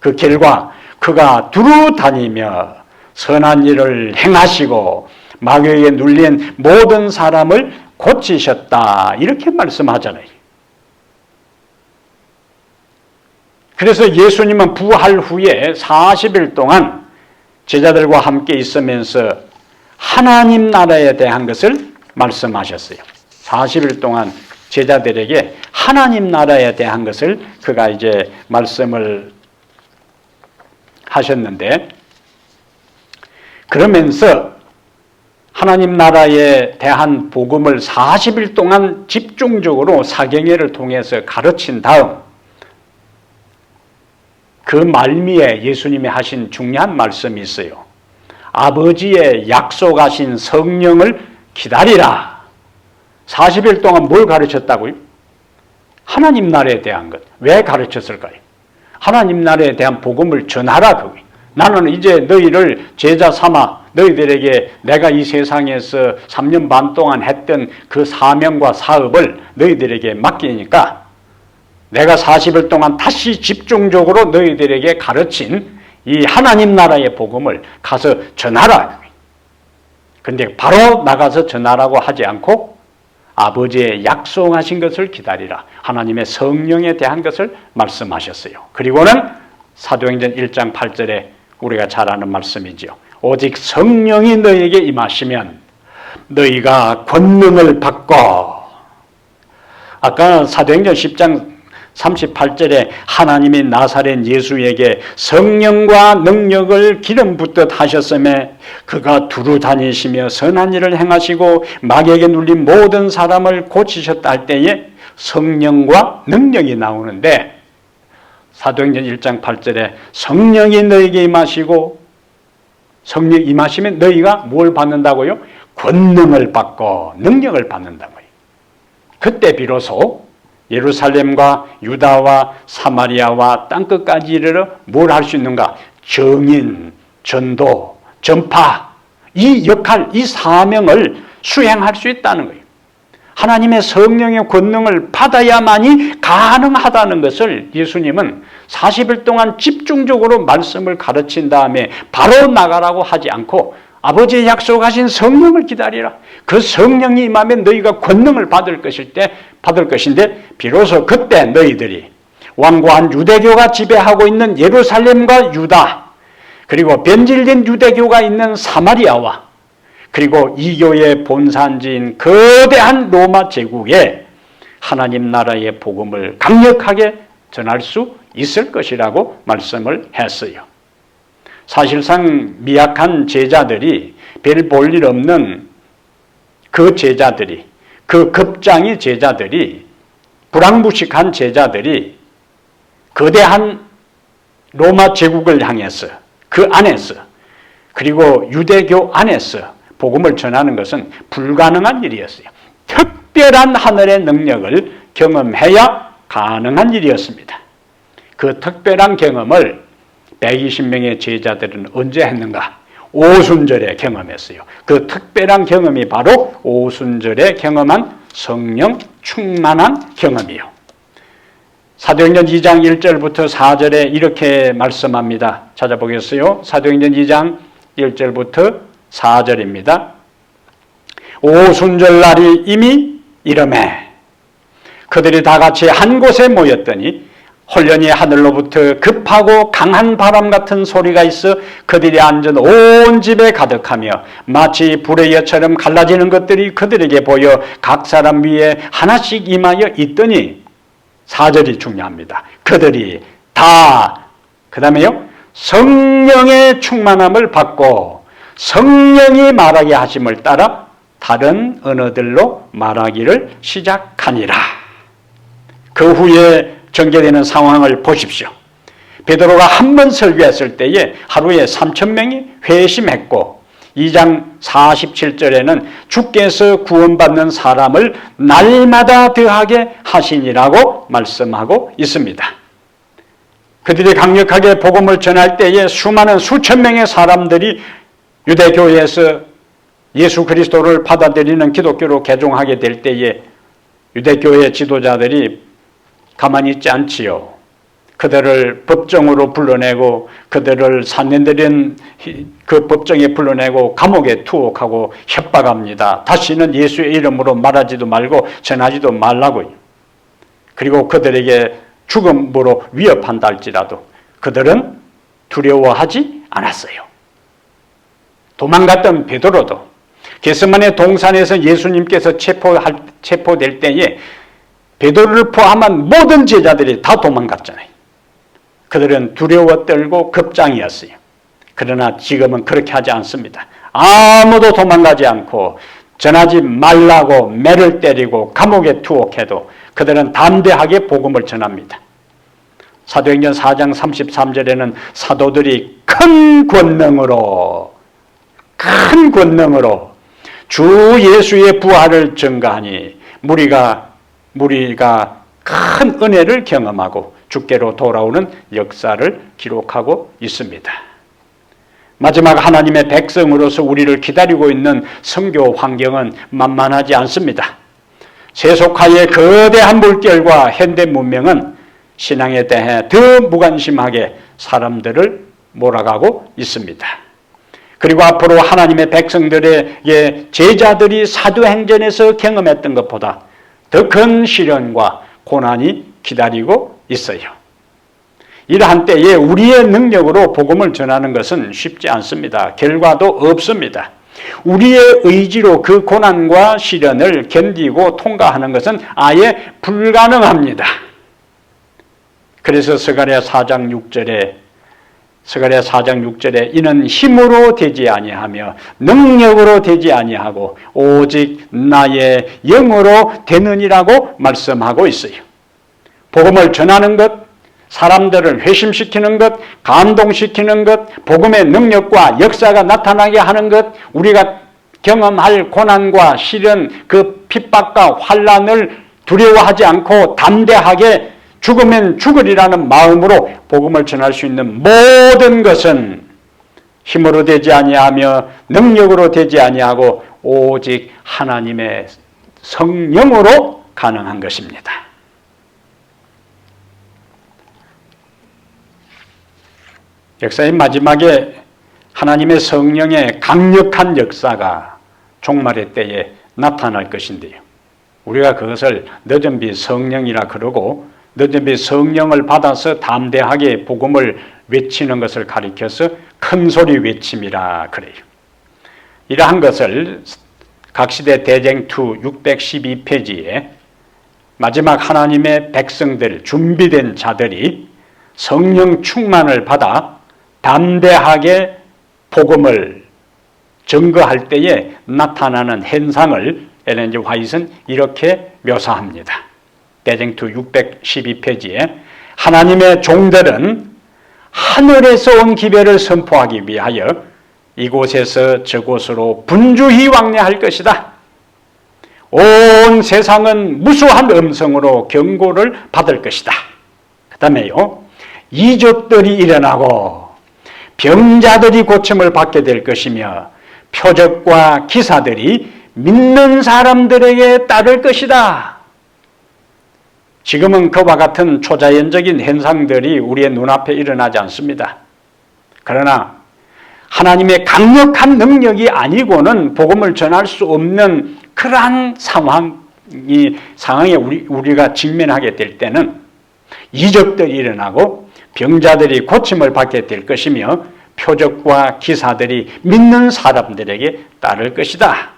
Speaker 1: 그 결과 그가 두루 다니며 선한 일을 행하시고 마귀에게 눌린 모든 사람을 고치셨다. 이렇게 말씀하잖아요. 그래서 예수님은 부활 후에 40일 동안 제자들과 함께 있으면서 하나님 나라에 대한 것을 말씀하셨어요. 40일 동안 제자들에게 하나님 나라에 대한 것을 그가 이제 말씀을 하셨는데, 그러면서 하나님 나라에 대한 복음을 40일 동안 집중적으로 사경회를 통해서 가르친 다음 그 말미에 예수님이 하신 중요한 말씀이 있어요. 아버지의 약속하신 성령을 기다리라. 40일 동안 뭘 가르쳤다고요? 하나님 나라에 대한 것. 왜 가르쳤을까요? 하나님 나라에 대한 복음을 전하라. 그거예요. 나는 이제 너희를 제자 삼아 너희들에게 내가 이 세상에서 3년 반 동안 했던 그 사명과 사업을 너희들에게 맡기니까 내가 40일 동안 다시 집중적으로 너희들에게 가르친 이 하나님 나라의 복음을 가서 전하라. 근데 바로 나가서 전하라고 하지 않고 아버지의 약속하신 것을 기다리라. 하나님의 성령에 대한 것을 말씀하셨어요. 그리고는 사도행전 1장 8절에 우리가 잘 아는 말씀이죠. 오직 성령이 너희에게 임하시면 너희가 권능을 받고, 아까 사도행전 10장 38절에 하나님이 나사렛 예수에게 성령과 능력을 기름 붓듯 하셨음에 그가 두루 다니시며 선한 일을 행하시고 마귀에게 눌린 모든 사람을 고치셨다 할 때에 성령과 능력이 나오는데, 사도행전 1장 8절에 성령이 너에게 임하시고, 성령 임하시면 너희가 뭘 받는다고요? 권능을 받고 능력을 받는다고요. 그때 비로소 예루살렘과 유다와 사마리아와 땅끝까지 이르러 뭘 할 수 있는가? 증인, 전도, 전파, 이 역할, 이 사명을 수행할 수 있다는 거예요. 하나님의 성령의 권능을 받아야만이 가능하다는 것을 예수님은 40일 동안 집중적으로 말씀을 가르친 다음에 바로 나가라고 하지 않고 아버지의 약속하신 성령을 기다리라. 그 성령이 임하면 너희가 권능을 받을 것인데 비로소 그때 너희들이 완고한 유대교가 지배하고 있는 예루살렘과 유다, 그리고 변질된 유대교가 있는 사마리아와 그리고 이교의 본산지인 거대한 로마 제국에 하나님 나라의 복음을 강력하게 전할 수 있을 것이라고 말씀을 했어요. 사실상 미약한 제자들이, 별 볼 일 없는 그 제자들이, 그 급장이 제자들이, 불황부식한 제자들이 거대한 로마 제국을 향해서, 그 안에서, 그리고 유대교 안에서 복음을 전하는 것은 불가능한 일이었어요. 특별한 하늘의 능력을 경험해야 가능한 일이었습니다. 그 특별한 경험을 120명의 제자들은 언제 했는가? 오순절에 경험했어요. 그 특별한 경험이 바로 오순절에 경험한 성령 충만한 경험이요. 사도행전 2장 1절부터 4절에 이렇게 말씀합니다. 찾아보겠어요. 사도행전 2장 1절부터 4절입니다. 오순절 날이 이미 이르매 그들이 다 같이 한 곳에 모였더니 홀련히 하늘로부터 급하고 강한 바람 같은 소리가 있어 그들이 앉은 온 집에 가득하며 마치 불의 여처럼 갈라지는 것들이 그들에게 보여 각 사람 위에 하나씩 임하여 있더니 4절이 중요합니다. 그들이 다 그 다음에요 성령의 충만함을 받고 성령이 말하게 하심을 따라 다른 언어들로 말하기를 시작하니라. 그 후에 전개되는 상황을 보십시오. 베드로가 한 번 설교했을 때에 하루에 3,000명이 회심했고 2장 47절에는 주께서 구원받는 사람을 날마다 더하게 하시니라고 말씀하고 있습니다. 그들이 강력하게 복음을 전할 때에 수많은 수천 명의 사람들이 유대교에서 예수 그리스도를 받아들이는 기독교로 개종하게 될 때에 유대교의 지도자들이 가만히 있지 않지요. 그들을 법정으로 불러내고 그들을 산헤드린 그 법정에 불러내고 감옥에 투옥하고 협박합니다. 다시는 예수의 이름으로 말하지도 말고 전하지도 말라고요. 그리고 그들에게 죽음으로 위협한다 할지라도 그들은 두려워하지 않았어요. 도망갔던 베드로도 겟세마네 동산에서 예수님께서 체포될 때에 베드로를 포함한 모든 제자들이 다 도망갔잖아요. 그들은 두려워 떨고 급장이었어요. 그러나 지금은 그렇게 하지 않습니다. 아무도 도망가지 않고 전하지 말라고 매를 때리고 감옥에 투옥해도 그들은 담대하게 복음을 전합니다. 사도행전 4장 33절에는 사도들이 큰 권능으로 주 예수의 부활을 증거하니 무리가 큰 은혜를 경험하고 주께로 돌아오는 역사를 기록하고 있습니다. 마지막 하나님의 백성으로서 우리를 기다리고 있는 선교 환경은 만만하지 않습니다. 세속화의 거대한 물결과 현대 문명은 신앙에 대해 더 무관심하게 사람들을 몰아가고 있습니다. 그리고 앞으로 하나님의 백성들에게 제자들이 사도행전에서 경험했던 것보다 더 큰 시련과 고난이 기다리고 있어요. 이러한 때에 우리의 능력으로 복음을 전하는 것은 쉽지 않습니다. 결과도 없습니다. 우리의 의지로 그 고난과 시련을 견디고 통과하는 것은 아예 불가능합니다. 그래서 스가랴 4장 6절에 이는 힘으로 되지 아니하며 능력으로 되지 아니하고 오직 나의 영으로 되느니라고 말씀하고 있어요. 복음을 전하는 것, 사람들을 회심시키는 것, 감동시키는 것, 복음의 능력과 역사가 나타나게 하는 것, 우리가 경험할 고난과 시련, 그 핍박과 환난을 두려워하지 않고 담대하게 죽으면 죽으리라는 마음으로 복음을 전할 수 있는 모든 것은 힘으로 되지 아니하며 능력으로 되지 아니하고 오직 하나님의 성령으로 가능한 것입니다. 역사의 마지막에 하나님의 성령의 강력한 역사가 종말의 때에 나타날 것인데요. 우리가 그것을 늦은비 성령이라 그러고, 늦은비 성령을 받아서 담대하게 복음을 외치는 것을 가리켜서 큰소리 외침이라 그래요. 이러한 것을 각시대 대쟁투 612페이지에 마지막 하나님의 백성들, 준비된 자들이 성령 충만을 받아 담대하게 복음을 증거할 때에 나타나는 현상을 엘렌 G. 화이트는 이렇게 묘사합니다. 대쟁투 612페이지에 하나님의 종들은 하늘에서 온 기별을 선포하기 위하여 이곳에서 저곳으로 분주히 왕래할 것이다. 온 세상은 무수한 음성으로 경고를 받을 것이다. 그 다음에요, 이적들이 일어나고 병자들이 고침을 받게 될 것이며 표적과 기사들이 믿는 사람들에게 따를 것이다. 지금은 그와 같은 초자연적인 현상들이 우리의 눈앞에 일어나지 않습니다. 그러나 하나님의 강력한 능력이 아니고는 복음을 전할 수 없는 그러한 상황에 우리가 직면하게 될 때는 이적들이 일어나고 병자들이 고침을 받게 될 것이며 표적과 기사들이 믿는 사람들에게 따를 것이다.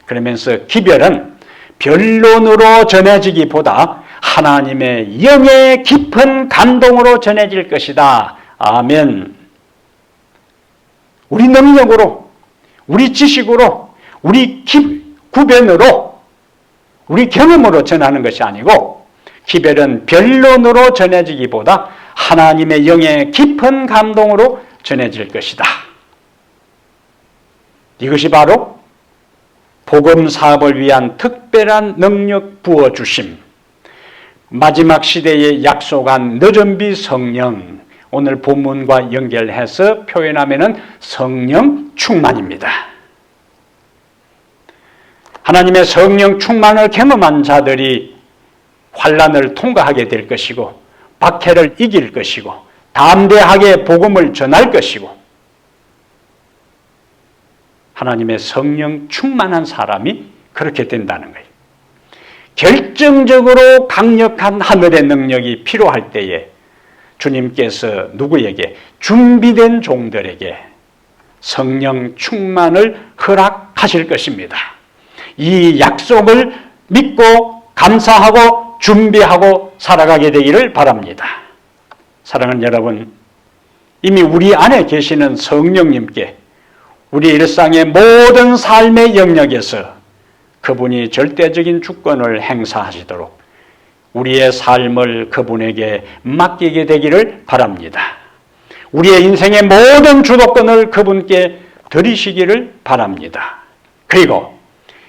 Speaker 1: 그러면서 기별은 변론으로 전해지기보다 하나님의 영의 깊은 감동으로 전해질 것이다. 아멘. 우리 능력으로, 우리 지식으로, 우리 구변으로, 우리 경험으로 전하는 것이 아니고 기별은 변론으로 전해지기보다 하나님의 영의 깊은 감동으로 전해질 것이다. 이것이 바로 복음 사업을 위한 특별한 능력 부어주심, 마지막 시대에 약속한 늦은비 성령, 오늘 본문과 연결해서 표현하면 성령 충만입니다. 하나님의 성령 충만을 경험한 자들이 환난을 통과하게 될 것이고 박해를 이길 것이고 담대하게 복음을 전할 것이고, 하나님의 성령 충만한 사람이 그렇게 된다는 거예요. 결정적으로 강력한 하늘의 능력이 필요할 때에 주님께서 누구에게? 준비된 종들에게 성령 충만을 허락하실 것입니다. 이 약속을 믿고 감사하고 준비하고 살아가게 되기를 바랍니다. 사랑하는 여러분, 이미 우리 안에 계시는 성령님께 우리 일상의 모든 삶의 영역에서 그분이 절대적인 주권을 행사하시도록 우리의 삶을 그분에게 맡기게 되기를 바랍니다. 우리의 인생의 모든 주도권을 그분께 드리시기를 바랍니다. 그리고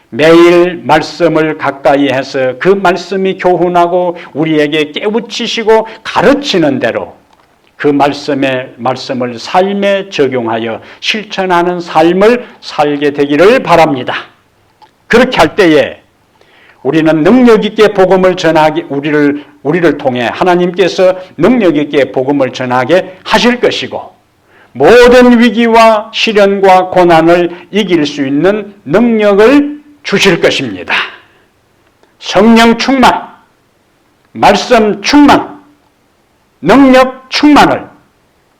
Speaker 1: 매일 말씀을 가까이 해서 그 말씀이 교훈하고 우리에게 깨우치시고 가르치는 대로 그 말씀을 삶에 적용하여 실천하는 삶을 살게 되기를 바랍니다. 그렇게 할 때에 우리는 능력 있게 복음을 전하게, 우리를 통해 하나님께서 능력 있게 복음을 전하게 하실 것이고, 모든 위기와 시련과 고난을 이길 수 있는 능력을 주실 것입니다. 성령 충만, 말씀 충만, 능력 충만을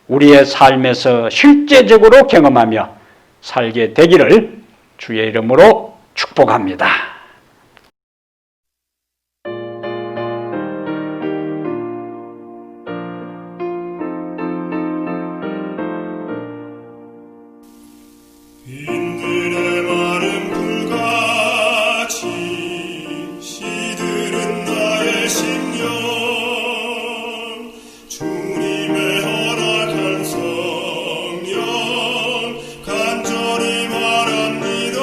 Speaker 1: 우리의 삶에서 실제적으로 경험하며 살게 되기를 주의 이름으로 축복합니다.
Speaker 4: 빈들의 마른 불같이 시들은 나의 심령, 주님의 허락한 성령 간절히 바랍니다.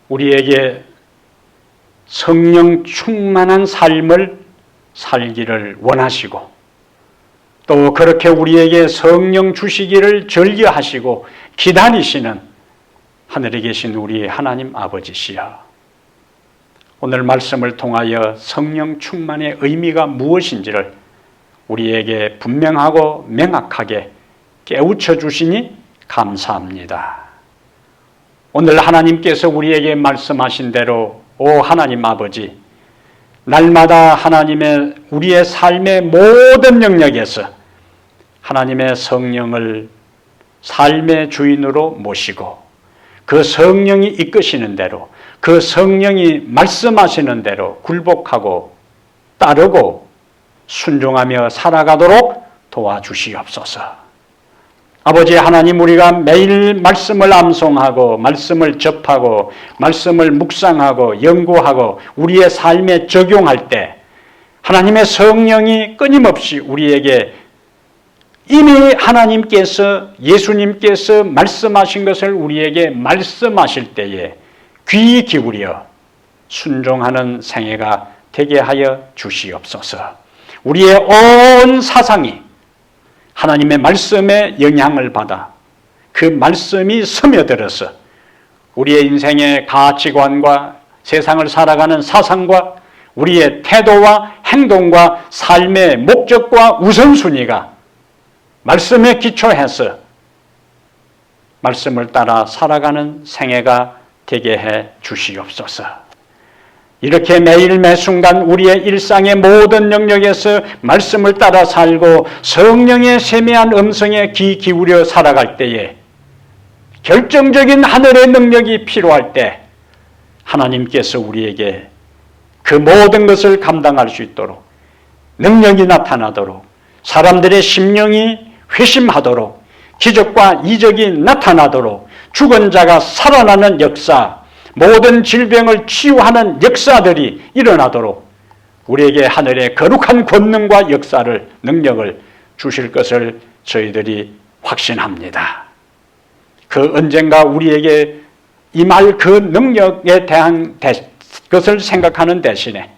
Speaker 1: 우리에게 성령 충만한 삶을 살기를 원하시고 또 그렇게 우리에게 성령 주시기를 즐겨하시고 기다리시는 하늘에 계신 우리 하나님 아버지시여, 오늘 말씀을 통하여 성령 충만의 의미가 무엇인지를 우리에게 분명하고 명확하게 깨우쳐 주시니 감사합니다. 오늘 하나님께서 우리에게 말씀하신 대로 오 하나님 아버지, 날마다 하나님의 우리의 삶의 모든 영역에서 하나님의 성령을 삶의 주인으로 모시고 그 성령이 이끄시는 대로, 그 성령이 말씀하시는 대로 굴복하고 따르고 순종하며 살아가도록 도와주시옵소서. 아버지 하나님, 우리가 매일 말씀을 암송하고 말씀을 접하고 말씀을 묵상하고 연구하고 우리의 삶에 적용할 때 하나님의 성령이 끊임없이 우리에게 이미 하나님께서, 예수님께서 말씀하신 것을 우리에게 말씀하실 때에 귀 기울여 순종하는 생애가 되게 하여 주시옵소서. 우리의 온 사상이 하나님의 말씀에 영향을 받아 그 말씀이 스며들어서 우리의 인생의 가치관과 세상을 살아가는 사상과 우리의 태도와 행동과 삶의 목적과 우선순위가 말씀에 기초해서 말씀을 따라 살아가는 생애가 되게 해 주시옵소서. 이렇게 매일 매순간 우리의 일상의 모든 영역에서 말씀을 따라 살고 성령의 세미한 음성에 귀 기울여 살아갈 때에 결정적인 하늘의 능력이 필요할 때 하나님께서 우리에게 그 모든 것을 감당할 수 있도록 능력이 나타나도록 사람들의 심령이 회심하도록 기적과 이적이 나타나도록 죽은 자가 살아나는 역사, 모든 질병을 치유하는 역사들이 일어나도록 우리에게 하늘의 거룩한 권능과 역사를, 능력을 주실 것을 저희들이 확신합니다. 그 언젠가 우리에게 임할 그 능력에 대한 것을 생각하는 대신에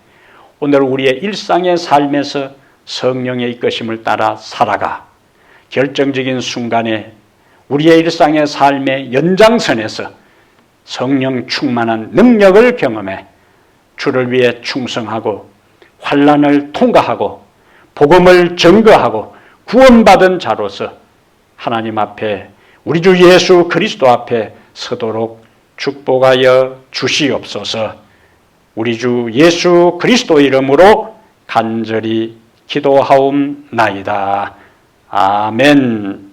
Speaker 1: 오늘 우리의 일상의 삶에서 성령의 이끄심을 따라 살아가 결정적인 순간에 우리의 일상의 삶의 연장선에서 성령 충만한 능력을 경험해 주를 위해 충성하고 환난을 통과하고 복음을 증거하고 구원받은 자로서 하나님 앞에 우리 주 예수 그리스도 앞에 서도록 축복하여 주시옵소서. 우리 주 예수 그리스도 이름으로 간절히 기도하옵나이다. 아멘.